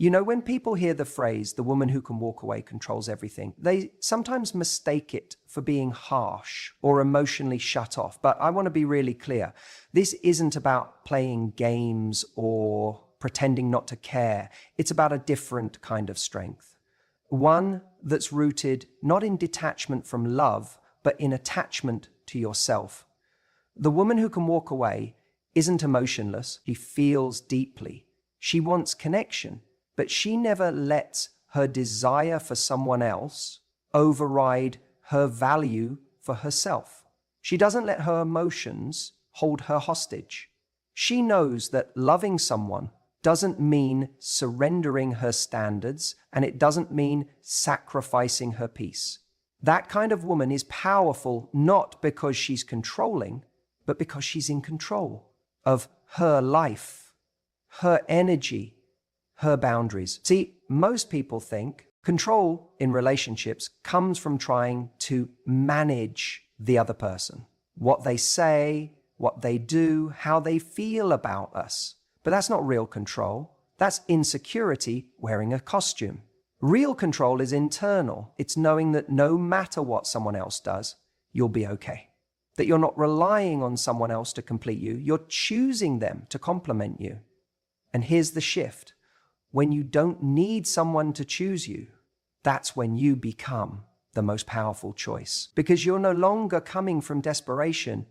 You know, when people hear the phrase, the woman who can walk away controls everything, they sometimes mistake it for being harsh or emotionally shut off. But I want to be really clear. This isn't about playing games or pretending not to care. It's about a different kind of strength. One that's rooted not in detachment from love, but in attachment to yourself. The woman who can walk away isn't emotionless. She feels deeply. She wants connection. But she never lets her desire for someone else override her value for herself. She doesn't let her emotions hold her hostage. She knows that loving someone doesn't mean surrendering her standards, and it doesn't mean sacrificing her peace. That kind of woman is powerful not because she's controlling, but because she's in control of her life, her energy, her boundaries. See, most people think control in relationships comes from trying to manage the other person, what they say, what they do, how they feel about us. But that's not real control. That's insecurity wearing a costume. Real control is internal. It's knowing that no matter what someone else does, you'll be okay. That you're not relying on someone else to complete you. You're choosing them to complement you. And here's the shift. When you don't need someone to choose you, that's when you become the most powerful choice. Because you're no longer coming from desperation,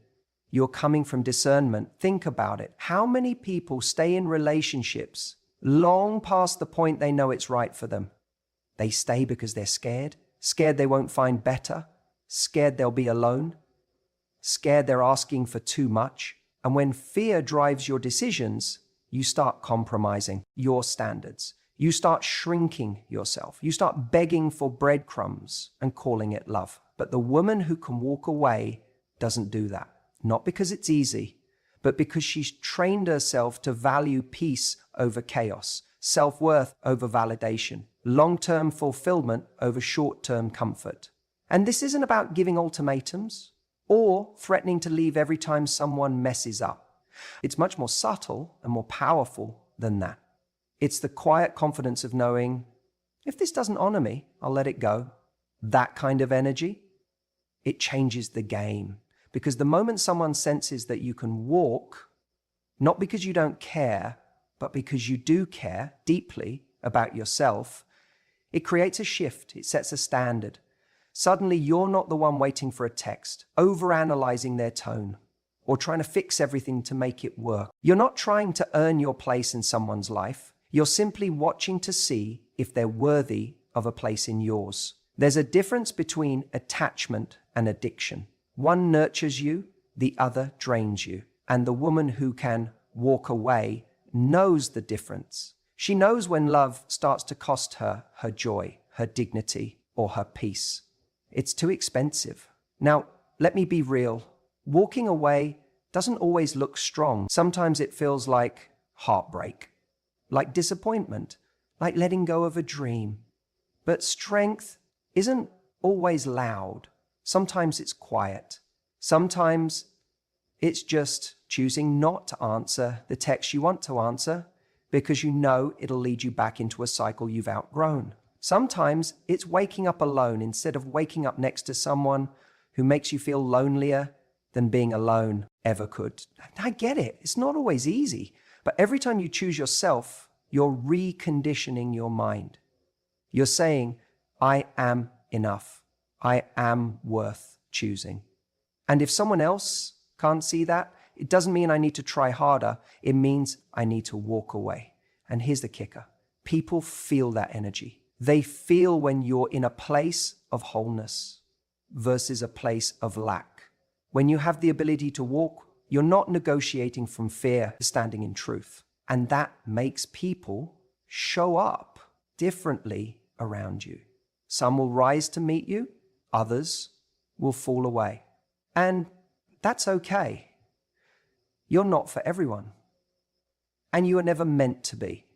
you're coming from discernment. Think about it. How many people stay in relationships long past the point they know it's right for them? They stay because they're scared they won't find better, scared they'll be alone, scared they're asking for too much. And when fear drives your decisions, you start compromising your standards. You start shrinking yourself. You start begging for breadcrumbs and calling it love. But the woman who can walk away doesn't do that. Not because it's easy, but because she's trained herself to value peace over chaos, self-worth over validation, long-term fulfillment over short-term comfort. And this isn't about giving ultimatums or threatening to leave every time someone messes up. It's much more subtle and more powerful than that. It's the quiet confidence of knowing, if this doesn't honor me, I'll let it go. That kind of energy, it changes the game. Because the moment someone senses that you can walk, not because you don't care, but because you do care deeply about yourself, it creates a shift. It sets a standard. Suddenly, you're not the one waiting for a text, overanalyzing their tone, or trying to fix everything to make it work. You're not trying to earn your place in someone's life. You're simply watching to see if they're worthy of a place in yours. There's a difference between attachment and addiction. One nurtures you, the other drains you. And the woman who can walk away knows the difference. She knows when love starts to cost her her joy, her dignity, or her peace. It's too expensive. Now, let me be real. Walking away doesn't always look strong. Sometimes it feels like heartbreak, like disappointment, like letting go of a dream. But strength isn't always loud. Sometimes it's quiet. Sometimes it's just choosing not to answer the text you want to answer because you know it'll lead you back into a cycle you've outgrown. Sometimes it's waking up alone instead of waking up next to someone who makes you feel lonelier than being alone ever could. I get it. It's not always easy. But every time you choose yourself, you're reconditioning your mind. You're saying, I am enough. I am worth choosing. And if someone else can't see that, it doesn't mean I need to try harder. It means I need to walk away. And here's the kicker. People feel that energy. They feel when you're in a place of wholeness versus a place of lack. When you have the ability to walk, you're not negotiating from fear, standing in truth. And that makes people show up differently around you. Some will rise to meet you, others will fall away. And that's okay. You're not for everyone. And you are never meant to be.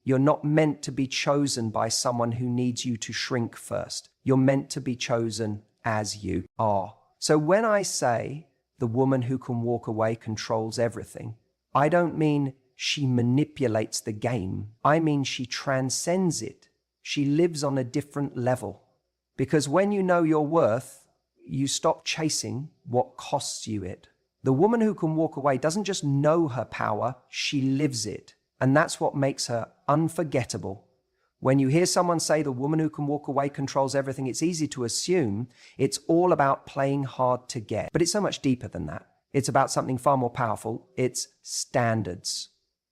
You're not meant to be chosen by someone who needs you to shrink first. You're meant to be chosen as you are. So when I say the woman who can walk away controls everything, I don't mean she manipulates the game. I mean, she transcends it. She lives on a different level. Because when you know your worth, you stop chasing what costs you it. The woman who can walk away doesn't just know her power, she lives it. And that's what makes her unforgettable. When you hear someone say the woman who can walk away controls everything, it's easy to assume it's all about playing hard to get. But it's so much deeper than that. It's about something far more powerful. It's standards.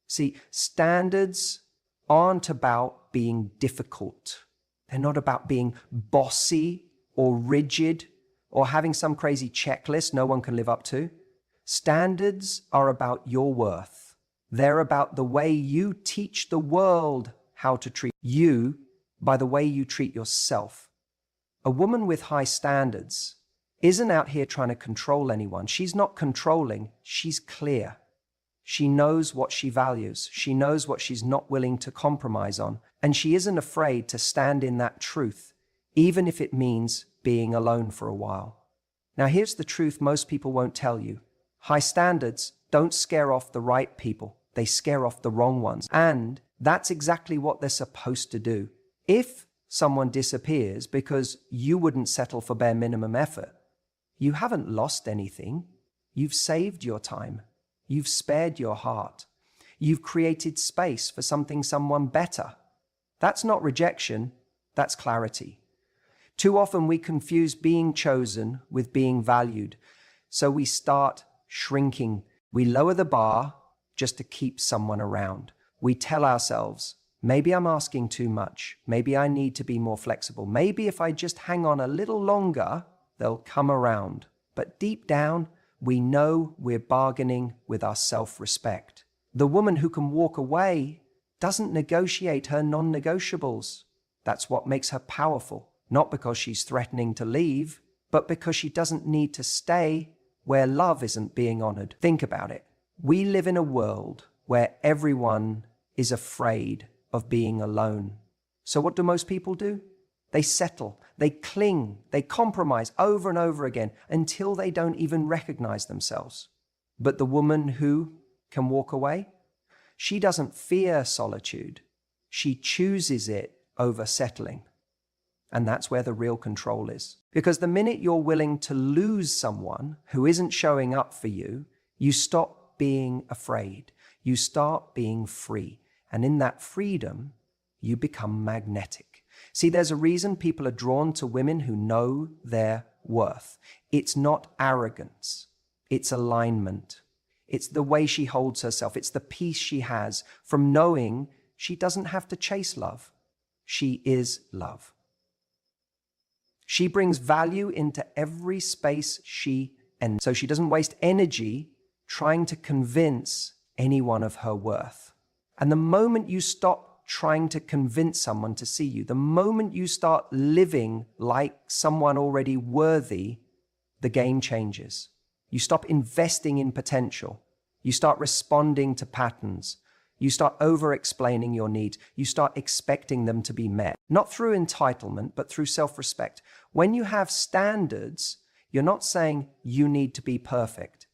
See, standards aren't about being difficult. They're not about being bossy or rigid or having some crazy checklist no one can live up to. Standards are about your worth. They're about the way you teach the world how to treat you by the way you treat yourself. A woman with high standards isn't out here trying to control anyone. She's not controlling, she's clear. She knows what she values. She knows what she's not willing to compromise on. And she isn't afraid to stand in that truth, even if it means being alone for a while. Now, here's the truth most people won't tell you. High standards don't scare off the right people. They scare off the wrong ones. And that's exactly what they're supposed to do. If someone disappears because you wouldn't settle for bare minimum effort, you haven't lost anything. You've saved your time. You've spared your heart. You've created space for someone better. That's not rejection, that's clarity. Too often we confuse being chosen with being valued. So we start shrinking. We lower the bar just to keep someone around. We tell ourselves, maybe I'm asking too much. Maybe I need to be more flexible. Maybe if I just hang on a little longer, they'll come around. But deep down, we know we're bargaining with our self-respect. The woman who can walk away doesn't negotiate her non-negotiables. That's what makes her powerful, not because she's threatening to leave, but because she doesn't need to stay where love isn't being honored. Think about it. We live in a world where everyone is afraid of being alone. So what do most people do? They settle, they cling, they compromise over and over again until they don't even recognize themselves. But the woman who can walk away, she doesn't fear solitude. She chooses it over settling. And that's where the real control is. Because the minute you're willing to lose someone who isn't showing up for you, you stop being afraid. You start being free. And in that freedom, you become magnetic. See, there's a reason people are drawn to women who know their worth. It's not arrogance. It's alignment. It's the way she holds herself. It's the peace she has from knowing she doesn't have to chase love. She is love. She brings value into every space she enters. So she doesn't waste energy trying to convince anyone of her worth. And the moment you stop trying to convince someone to see you, the moment you start living like someone already worthy, the game changes. You stop investing in potential. You start responding to patterns. You start over-explaining your needs. You start expecting them to be met. Not through entitlement, but through self-respect. When you have standards, you're not saying you need to be perfect.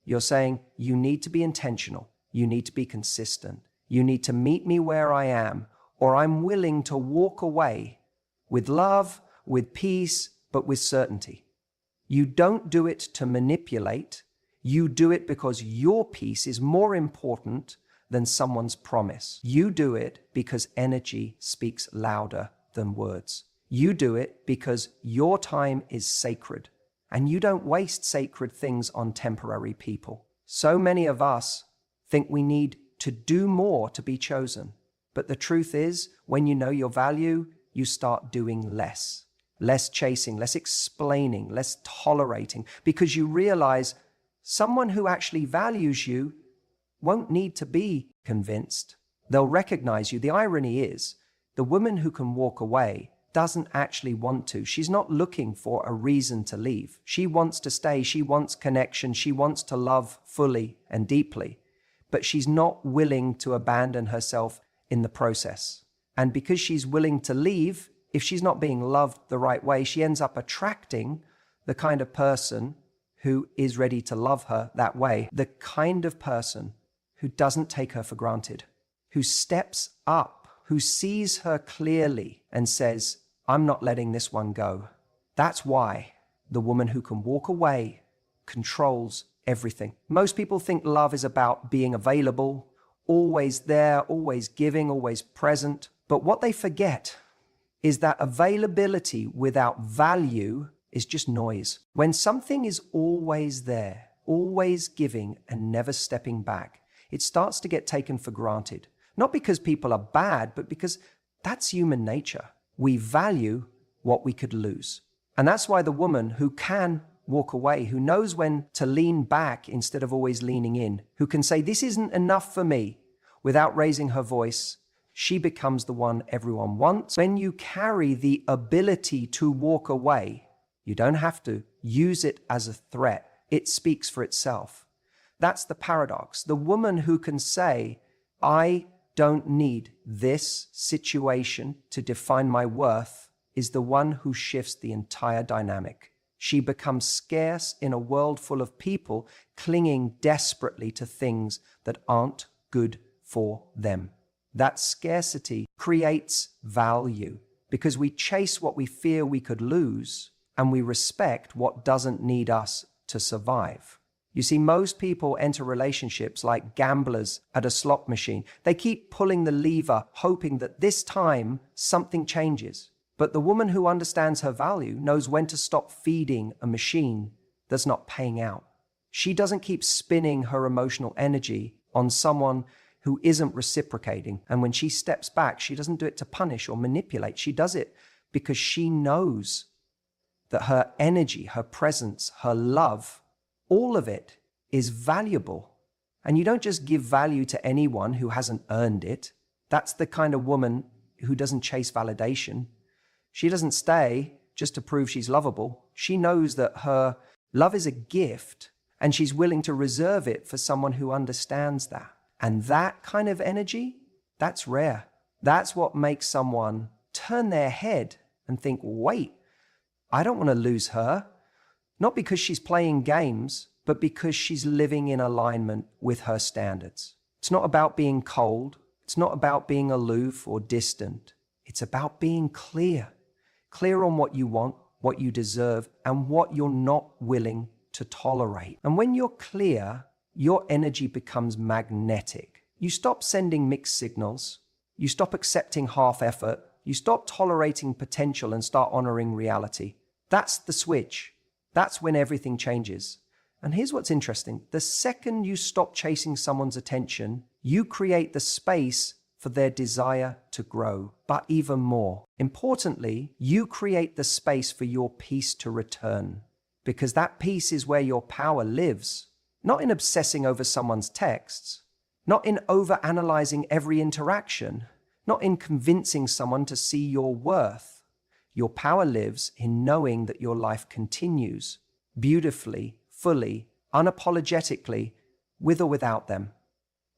You're saying you need to be intentional. You need to be consistent. You need to meet me where I am, or I'm willing to walk away with love, with peace, but with certainty. You don't do it to manipulate. You do it because your peace is more important than someone's promise. You do it because energy speaks louder than words. You do it because your time is sacred, and you don't waste sacred things on temporary people. So many of us think we need to do more to be chosen. But the truth is, when you know your value, you start doing less. Less chasing, less explaining, less tolerating, because you realize someone who actually values you won't need to be convinced. They'll recognize you. The irony is, the woman who can walk away doesn't actually want to. She's not looking for a reason to leave. She wants to stay. She wants connection. She wants to love fully and deeply. But she's not willing to abandon herself in the process. And because she's willing to leave, if she's not being loved the right way, she ends up attracting the kind of person who is ready to love her that way. The kind of person who doesn't take her for granted, who steps up, who sees her clearly and says, I'm not letting this one go. That's why the woman who can walk away controls everything. Most people think love is about being available, always there, always giving, always present. But what they forget is that availability without value is just noise. When something is always there, always giving and never stepping back, it starts to get taken for granted. Not because people are bad, but because that's human nature. We value what we could lose. And that's why the woman who can walk away, who knows when to lean back instead of always leaning in, who can say, this isn't enough for me, without raising her voice, she becomes the one everyone wants. When you carry the ability to walk away, you don't have to use it as a threat. It speaks for itself. That's the paradox. The woman who can say, I don't need this situation to define my worth, is the one who shifts the entire dynamic. She becomes scarce in a world full of people clinging desperately to things that aren't good for them. That scarcity creates value because we chase what we fear we could lose and we respect what doesn't need us to survive. You see, most people enter relationships like gamblers at a slot machine. They keep pulling the lever, hoping that this time something changes. But the woman who understands her value knows when to stop feeding a machine that's not paying out. She doesn't keep spinning her emotional energy on someone who isn't reciprocating. And when she steps back, she doesn't do it to punish or manipulate. She does it because she knows that her energy, her presence, her love, all of it is valuable. And you don't just give value to anyone who hasn't earned it. That's the kind of woman who doesn't chase validation. She doesn't stay just to prove she's lovable. She knows that her love is a gift and she's willing to reserve it for someone who understands that. And that kind of energy, that's rare. That's what makes someone turn their head and think, wait, I don't want to lose her. Not because she's playing games, but because she's living in alignment with her standards. It's not about being cold. It's not about being aloof or distant. It's about being clear. Clear on what you want, what you deserve, and what you're not willing to tolerate. And when you're clear, your energy becomes magnetic. You stop sending mixed signals. You stop accepting half effort. You stop tolerating potential and start honoring reality. That's the switch. That's when everything changes. And here's what's interesting. The second you stop chasing someone's attention, you create the space for their desire to grow. But even more importantly, you create the space for your peace to return. Because that peace is where your power lives. Not in obsessing over someone's texts. Not in overanalyzing every interaction. Not in convincing someone to see your worth. Your power lives in knowing that your life continues beautifully, fully, unapologetically, with or without them.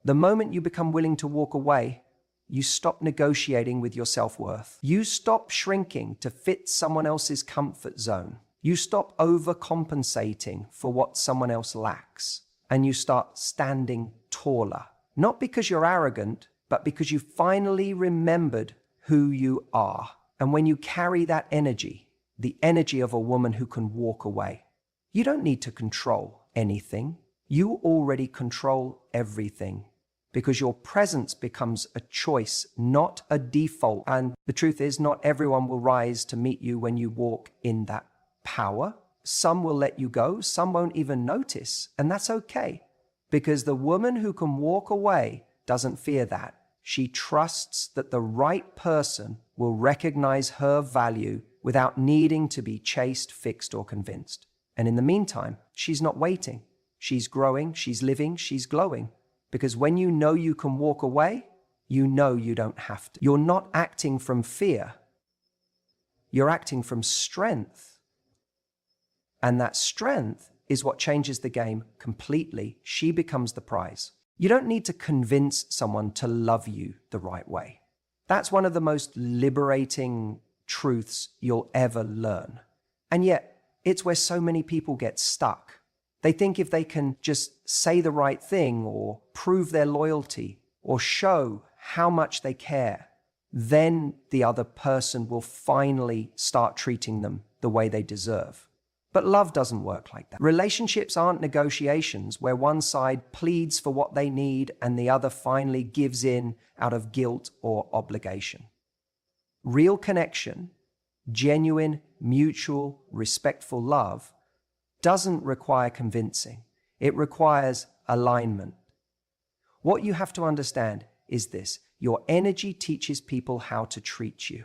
The moment you become willing to walk away, you stop negotiating with your self-worth. You stop shrinking to fit someone else's comfort zone. You stop overcompensating for what someone else lacks. And you start standing taller. Not because you're arrogant, but because you finally remembered who you are. And when you carry that energy, the energy of a woman who can walk away, you don't need to control anything. You already control everything because your presence becomes a choice, not a default. And the truth is, not everyone will rise to meet you when you walk in that power. Some will let you go. Some won't even notice. And that's okay because the woman who can walk away doesn't fear that. She trusts that the right person will recognize her value without needing to be chased, fixed, or convinced. And in the meantime, she's not waiting. She's growing, she's living, she's glowing. Because when you know you can walk away, you know you don't have to. You're not acting from fear. You're acting from strength. And that strength is what changes the game completely. She becomes the prize. You don't need to convince someone to love you the right way. That's one of the most liberating truths you'll ever learn. And yet, it's where so many people get stuck. They think if they can just say the right thing or prove their loyalty or show how much they care, then the other person will finally start treating them the way they deserve. But love doesn't work like that. Relationships aren't negotiations where one side pleads for what they need and the other finally gives in out of guilt or obligation. Real connection, genuine, mutual, respectful love doesn't require convincing. It requires alignment. What you have to understand is this: your energy teaches people how to treat you.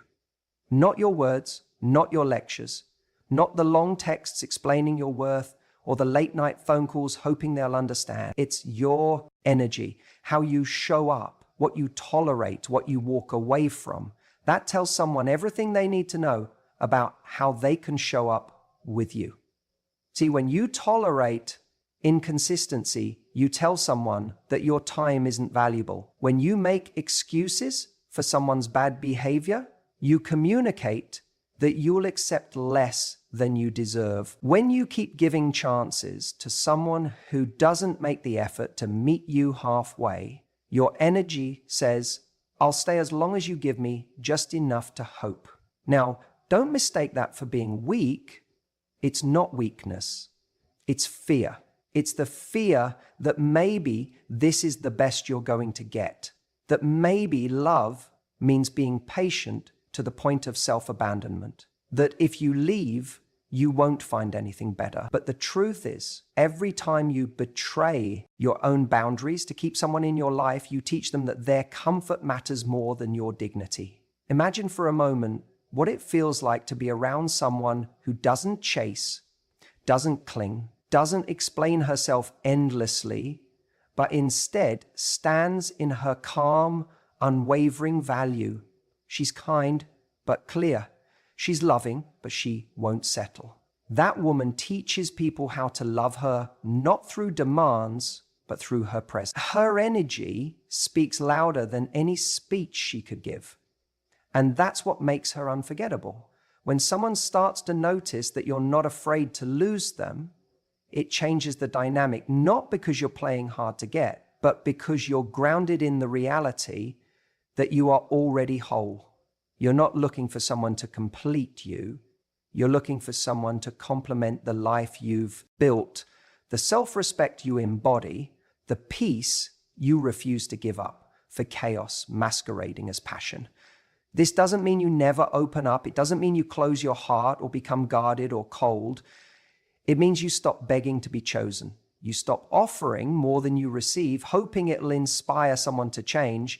Not your words, not your lectures, not the long texts explaining your worth or the late night phone calls hoping they'll understand. It's your energy, how you show up, what you tolerate, what you walk away from. That tells someone everything they need to know about how they can show up with you. See, when you tolerate inconsistency, you tell someone that your time isn't valuable. When you make excuses for someone's bad behavior, you communicate that you'll accept less than you deserve. When you keep giving chances to someone who doesn't make the effort to meet you halfway, your energy says, I'll stay as long as you give me just enough to hope. Now, don't mistake that for being weak. It's not weakness. It's fear. It's the fear that maybe this is the best you're going to get. That maybe love means being patient to the point of self-abandonment. That if you leave, you won't find anything better. But the truth is, every time you betray your own boundaries to keep someone in your life, you teach them that their comfort matters more than your dignity. Imagine for a moment what it feels like to be around someone who doesn't chase, doesn't cling, doesn't explain herself endlessly, but instead stands in her calm, unwavering value. She's kind, but clear. She's loving, but she won't settle. That woman teaches people how to love her, not through demands, but through her presence. Her energy speaks louder than any speech she could give. And that's what makes her unforgettable. When someone starts to notice that you're not afraid to lose them, it changes the dynamic, not because you're playing hard to get, but because you're grounded in the reality that you are already whole. You're not looking for someone to complete you. You're looking for someone to complement the life you've built, the self-respect you embody, the peace you refuse to give up for chaos masquerading as passion. This doesn't mean you never open up. It doesn't mean you close your heart or become guarded or cold. It means you stop begging to be chosen. You stop offering more than you receive, hoping it'll inspire someone to change.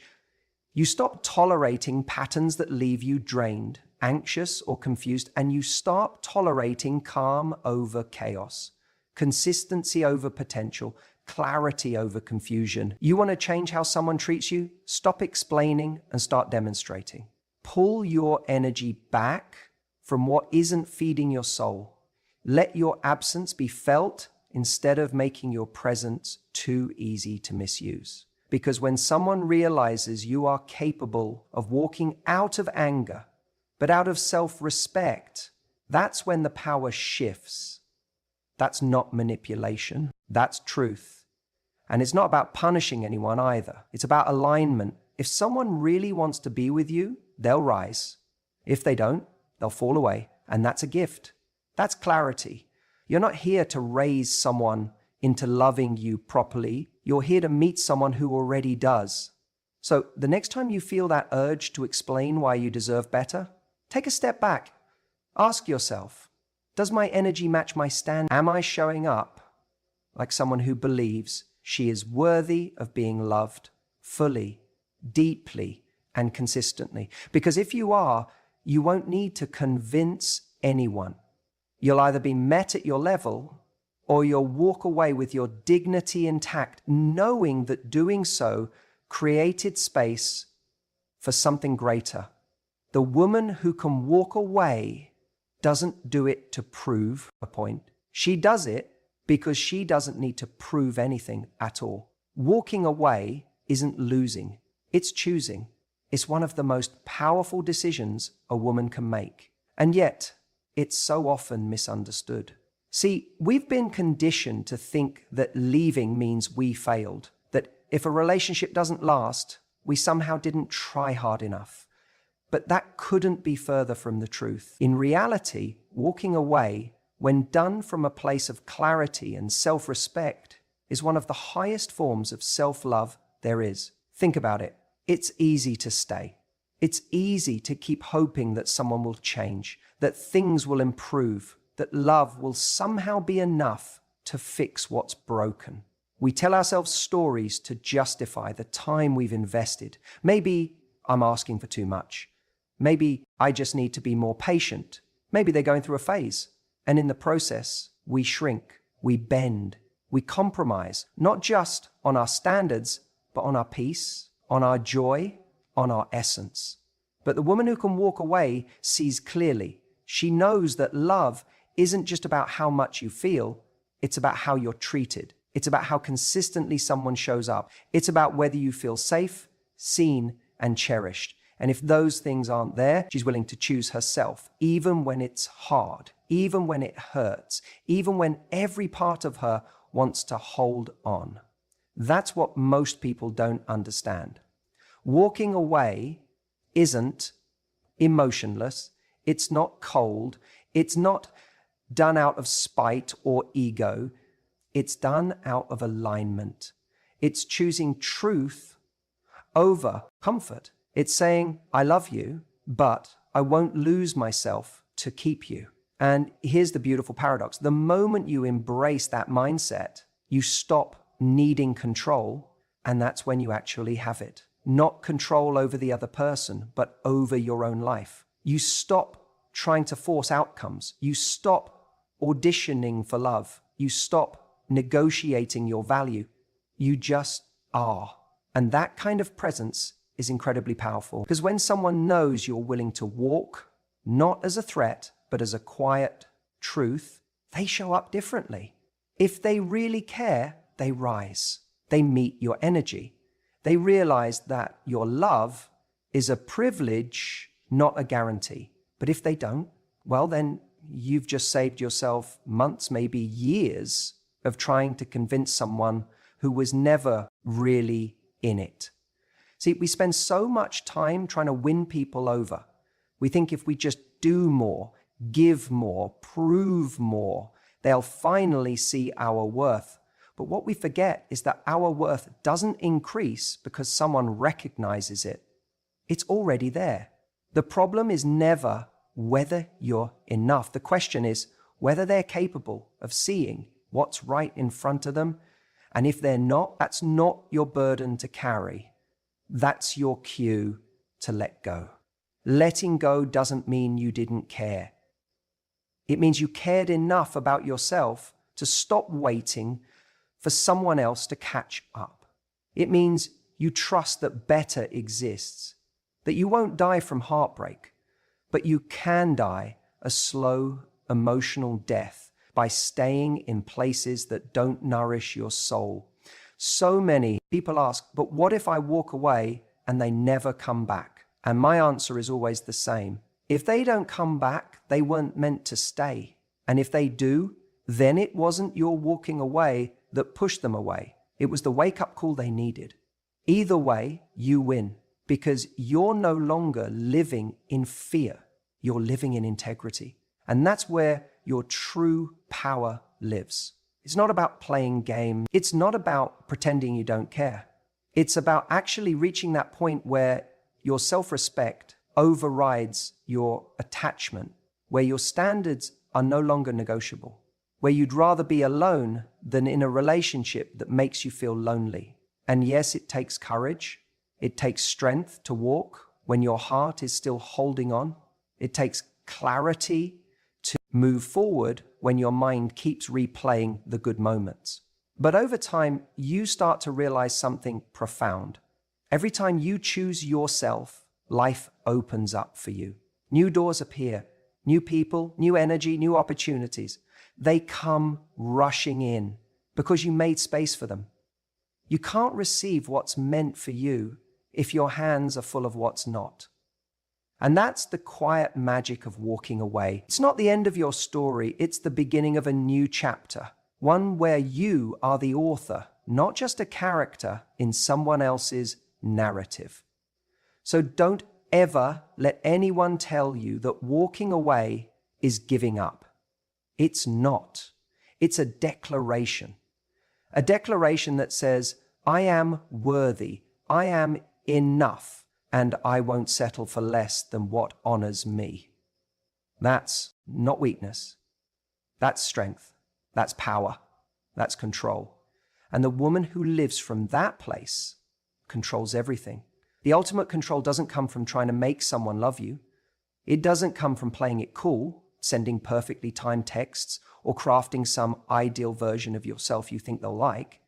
You stop tolerating patterns that leave you drained, anxious, or confused, and you start tolerating calm over chaos, consistency over potential, clarity over confusion. You want to change how someone treats you? Stop explaining and start demonstrating. Pull your energy back from what isn't feeding your soul. Let your absence be felt instead of making your presence too easy to misuse. Because when someone realizes you are capable of walking out of anger, but out of self-respect, that's when the power shifts. That's not manipulation. That's truth. And it's not about punishing anyone either. It's about alignment. If someone really wants to be with you, they'll rise. If they don't, they'll fall away. And that's a gift. That's clarity. You're not here to raise someone into loving you properly. You're here to meet someone who already does. So the next time you feel that urge to explain why you deserve better, take a step back. Ask yourself, does my energy match my stand? Am I showing up like someone who believes she is worthy of being loved fully, deeply, and consistently? Because if you are, you won't need to convince anyone. You'll either be met at your level or you'll walk away with your dignity intact, knowing that doing so created space for something greater. The woman who can walk away doesn't do it to prove a point. She does it because she doesn't need to prove anything at all. Walking away isn't losing, it's choosing. It's one of the most powerful decisions a woman can make. And yet, it's so often misunderstood. See, we've been conditioned to think that leaving means we failed, that if a relationship doesn't last, we somehow didn't try hard enough. But that couldn't be further from the truth. In reality, walking away, when done from a place of clarity and self-respect, is one of the highest forms of self-love there is. Think about it. It's easy to stay. It's easy to keep hoping that someone will change, that things will improve, that love will somehow be enough to fix what's broken. We tell ourselves stories to justify the time we've invested. Maybe I'm asking for too much. Maybe I just need to be more patient. Maybe they're going through a phase. And in the process, we shrink, we bend, we compromise, not just on our standards, but on our peace, on our joy, on our essence. But the woman who can walk away sees clearly. She knows that love isn't just about how much you feel, it's about how you're treated. It's about how consistently someone shows up. It's about whether you feel safe, seen, and cherished. And if those things aren't there, she's willing to choose herself, even when it's hard, even when it hurts, even when every part of her wants to hold on. That's what most people don't understand. Walking away isn't emotionless. It's not cold. It's not done out of spite or ego. It's done out of alignment. It's choosing truth over comfort. It's saying, I love you, but I won't lose myself to keep you. And here's the beautiful paradox. The moment you embrace that mindset, you stop needing control, and that's when you actually have it. Not control over the other person, but over your own life. You stop trying to force outcomes. You stop auditioning for love. You stop negotiating your value. You just are. And that kind of presence is incredibly powerful. Because when someone knows you're willing to walk, not as a threat, but as a quiet truth, they show up differently. If they really care, they rise. They meet your energy. They realize that your love is a privilege, not a guarantee. But if they don't, well, then you've just saved yourself months, maybe years of trying to convince someone who was never really in it. See, we spend so much time trying to win people over. We think if we just do more, give more, prove more, they'll finally see our worth. But what we forget is that our worth doesn't increase because someone recognizes it. It's already there. The problem is never whether you're enough. The question is whether they're capable of seeing what's right in front of them. And if they're not, that's not your burden to carry. That's your cue to let go. Letting go doesn't mean you didn't care. It means you cared enough about yourself to stop waiting for someone else to catch up. It means you trust that better exists, that you won't die from heartbreak, but you can die a slow, emotional death by staying in places that don't nourish your soul. So many people ask, but what if I walk away and they never come back? And my answer is always the same. If they don't come back, they weren't meant to stay. And if they do, then it wasn't your walking away that pushed them away. It was the wake-up call they needed. Either way, you win because you're no longer living in fear. You're living in integrity. And that's where your true power lives. It's not about playing games. It's not about pretending you don't care. It's about actually reaching that point where your self-respect overrides your attachment, where your standards are no longer negotiable, where you'd rather be alone than in a relationship that makes you feel lonely. And yes, it takes courage. It takes strength to walk when your heart is still holding on. It takes clarity to move forward when your mind keeps replaying the good moments. But over time, you start to realize something profound. Every time you choose yourself, life opens up for you. New doors appear, new people, new energy, new opportunities. They come rushing in because you made space for them. You can't receive what's meant for you if your hands are full of what's not. And that's the quiet magic of walking away. It's not the end of your story, it's the beginning of a new chapter, one where you are the author, not just a character in someone else's narrative. So don't ever let anyone tell you that walking away is giving up. It's not. It's a declaration. A declaration that says, I am worthy, I am enough, and I won't settle for less than what honors me. That's not weakness. That's strength. That's power. That's control. And the woman who lives from that place controls everything. The ultimate control doesn't come from trying to make someone love you. It doesn't come from playing it cool, sending perfectly timed texts, or crafting some ideal version of yourself you think they'll like.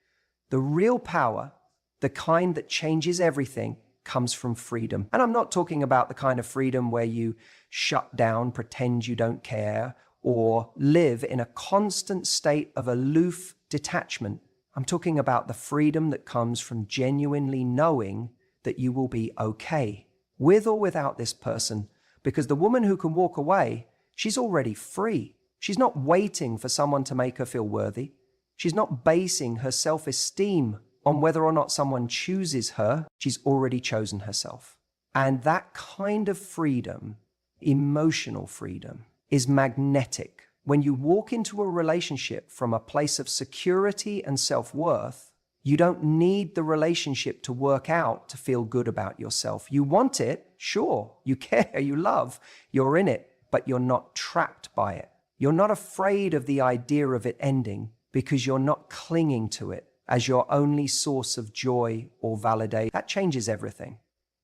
The real power, the kind that changes everything, comes from freedom. And I'm not talking about the kind of freedom where you shut down, pretend you don't care, or live in a constant state of aloof detachment. I'm talking about the freedom that comes from genuinely knowing that you will be okay, with or without this person, because the woman who can walk away, she's already free. She's not waiting for someone to make her feel worthy. She's not basing her self-esteem on whether or not someone chooses her. She's already chosen herself. And that kind of freedom, emotional freedom, is magnetic. When you walk into a relationship from a place of security and self-worth, you don't need the relationship to work out to feel good about yourself. You want it, sure. You care, you love, you're in it, but you're not trapped by it. You're not afraid of the idea of it ending because you're not clinging to it as your only source of joy or validation. That changes everything.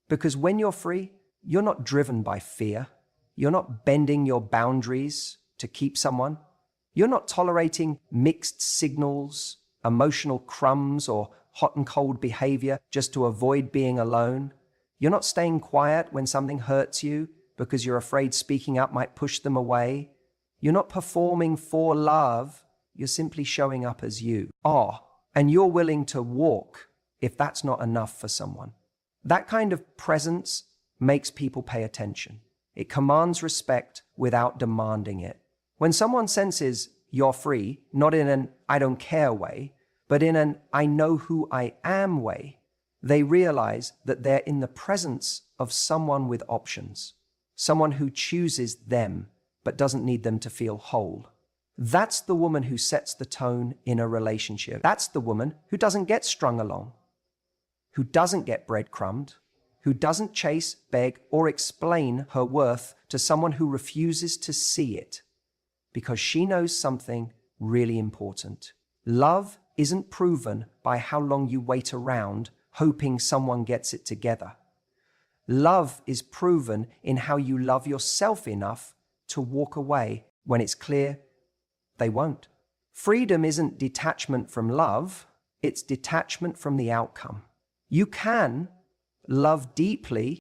Because when you're free, you're not driven by fear. You're not bending your boundaries to keep someone. You're not tolerating mixed signals, emotional crumbs, or hot and cold behavior just to avoid being alone. You're not staying quiet when something hurts you because you're afraid speaking up might push them away. You're not performing for love. You're simply showing up as you are. And you're willing to walk if that's not enough for someone. That kind of presence makes people pay attention. It commands respect without demanding it. When someone senses you're free, not in an I don't care way, but in an I know who I am way, they realize that they're in the presence of someone with options, someone who chooses them but doesn't need them to feel whole. That's the woman who sets the tone in a relationship. That's the woman who doesn't get strung along, who doesn't get breadcrumbed, who doesn't chase, beg, or explain her worth to someone who refuses to see it, because she knows something really important. Love isn't proven by how long you wait around hoping someone gets it together. Love is proven in how you love yourself enough to walk away when it's clear they won't. Freedom isn't detachment from love, it's detachment from the outcome. You can love deeply